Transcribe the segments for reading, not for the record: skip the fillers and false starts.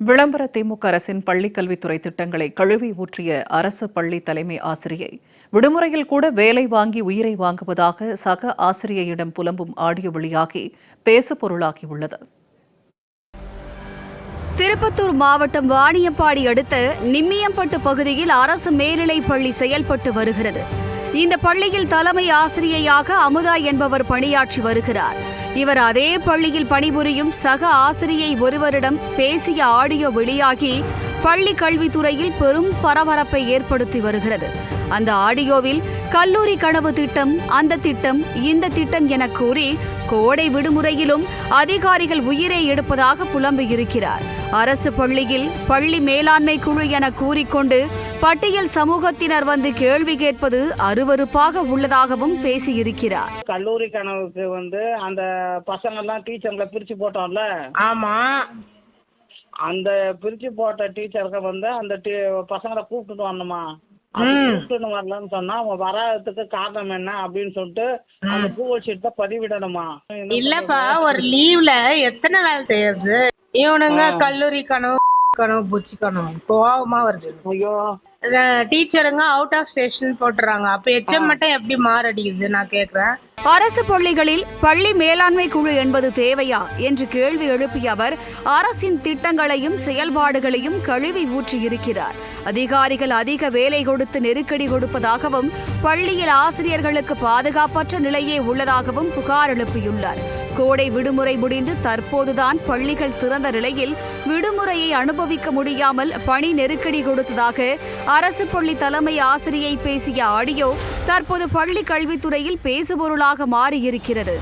விளம்பர திமுக அரசின் பள்ளிக்கல்வித்துறை திட்டங்களை கழுவி ஊற்றிய அரசு பள்ளி தலைமை ஆசிரியை விடுமுறையில் கூட வேலை வாங்கி உயிரை வாங்குவதாக சக ஆசிரியையிடம் புலம்பும் ஆடியோ வெளியாகி பேசுபொருளாகியுள்ளது. திருப்பத்தூர் மாவட்டம் வாணியம்பாடி அடுத்த நிம்மியம்பட்டு பகுதியில் அரசு மேல்நிலைப் பள்ளி செயல்பட்டு வருகிறது. இந்த பள்ளியில் தலைமை ஆசிரியையாக அமுதா என்பவர் பணியாற்றி வருகிறார். இவர் அதே பள்ளியில் பணிபுரியும் சக ஆசிரியை ஒருவரிடம் பேசிய ஆடியோ வெளியாகி பள்ளி கல்வித்துறையில் பெரும் பரபரப்பை ஏற்படுத்தி வருகிறது. அந்த ஆடியோவில் கல்லூரி கனவு திட்டம், அந்த திட்டம், இந்த திட்டம் என கூறி கோடை விடுமுறையிலும் அதிகாரிகள் உயிரை எடுப்பதாக புலம்பியிருக்கிறார். அரசு பள்ளியில் பள்ளி மேலாண்மை குழு என கூறிக்கொண்டு பட்டியல் சமூகத்தினர் வந்து கேள்வி கேட்பது அருவருப்பாக உள்ளதாகவும் பேசியிருக்கிறார். கல்லூரி கனவுக்கு அந்த பசங்க எல்லாம் டீச்சர்களை பிரிச்சு போட்டோம்ல. ஆமா, அந்த பிரிச்சு போட்ட டீச்சருக்கு அந்த பசங்களை கூப்பிட்டு வரணுமா? கூப்பிட்டு வரலன்னு சொன்னா அவங்க வராததுக்கு காரணம் என்ன அப்படின்னு சொல்லிட்டு அந்த கூகுள் ஷீட் தான் பதிவிடணுமா? இல்லப்பா, ஒரு லீவ்ல எத்தனை வேலை செய்யறது? இவனுங்க கல்லூரி கனவு கனவு பூச்சி கனவு கோவமா வருது. ஐயோ, டீச்சருங்க அவுட் ஆஃப் ஸ்டேஷன் போட்டுறாங்க. அப்ப எச்சம் மட்டும் எப்படி மாரடிக்குது நான் கேக்குறேன். அரசு பள்ளிகளில் பள்ளி மேலாண்மை குழு என்பது தேவையா என்று கேள்வி எழுப்பிய அவர் அரசின் திட்டங்களையும் செயல்பாடுகளையும் கழுவி ஊற்றியிருக்கிறார். அதிகாரிகள் அதிக வேலை கொடுத்து நெருக்கடி கொடுப்பதாகவும் பள்ளியில் ஆசிரியர்களுக்கு பாதுகாப்பற்ற நிலையே உள்ளதாகவும் புகார் எழுப்பியுள்ளார். கோடை விடுமுறை முடிந்து தற்போதுதான் பள்ளிகள் திறந்த நிலையில் விடுமுறையை அனுபவிக்க முடியாமல் பணி நெருக்கடி கொடுத்ததாக அரசு பள்ளி தலைமை ஆசிரியை பேசிய ஆடியோ தற்போது பள்ளி கல்வித்துறையில் பேசுபொருளாக மாறியிருக்கிறது.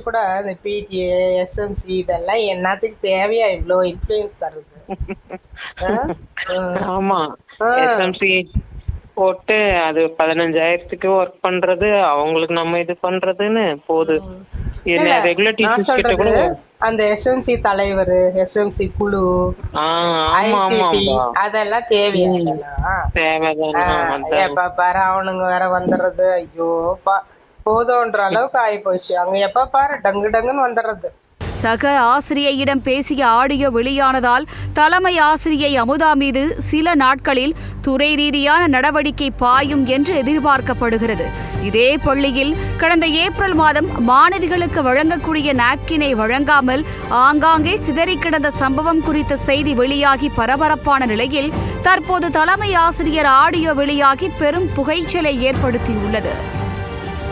கூட இந்த பிடிஏ, எஸ்எம்சி இதெல்லாம் என்னத்துக்கு தேவையா இவ்வளோ இன்ஃப்ளூயன்ஸ் தருது? ஆமா, எஸ்எம்சி போட்டு அது 15,000க்கு ஒர்க் பண்றது, அவங்களுக்கு நம்ம இது பண்றதுன்னு போகுது. ரெகுலர் டீச்சர்ஸ் கிட்ட கூட அந்த எஸ்எம்சி தலைவர், எஸ்எம்சி குழு, அதெல்லாம் தேவைதான். எப்ப பாரு அவனுங்க வேற வந்துடுறது. ஐயோ போதும்ன்ற அளவுக்கு ஆகி போச்சு. அங்க எப்ப பாரு டங்கு டங்குன்னு வந்துடுறது. சக ஆசிரியையிடம் பேசிய ஆடியோ வெளியானதால் தலைமை ஆசிரியை அமுதா மீது சில நாட்களில் துறை ரீதியான நடவடிக்கை பாயும் என்று எதிர்பார்க்கப்படுகிறது. இதே பள்ளியில் கடந்த ஏப்ரல் மாதம் மாணவிகளுக்கு வழங்கக்கூடிய நாப்கினை வழங்காமல் ஆங்காங்கே சிதறி கிடந்த சம்பவம் குறித்த செய்தி வெளியாகி பரபரப்பான நிலையில் தற்போது தலைமை ஆசிரியர் ஆடியோ வெளியாகி பெரும் புகைச்சலை ஏற்படுத்தியுள்ளது.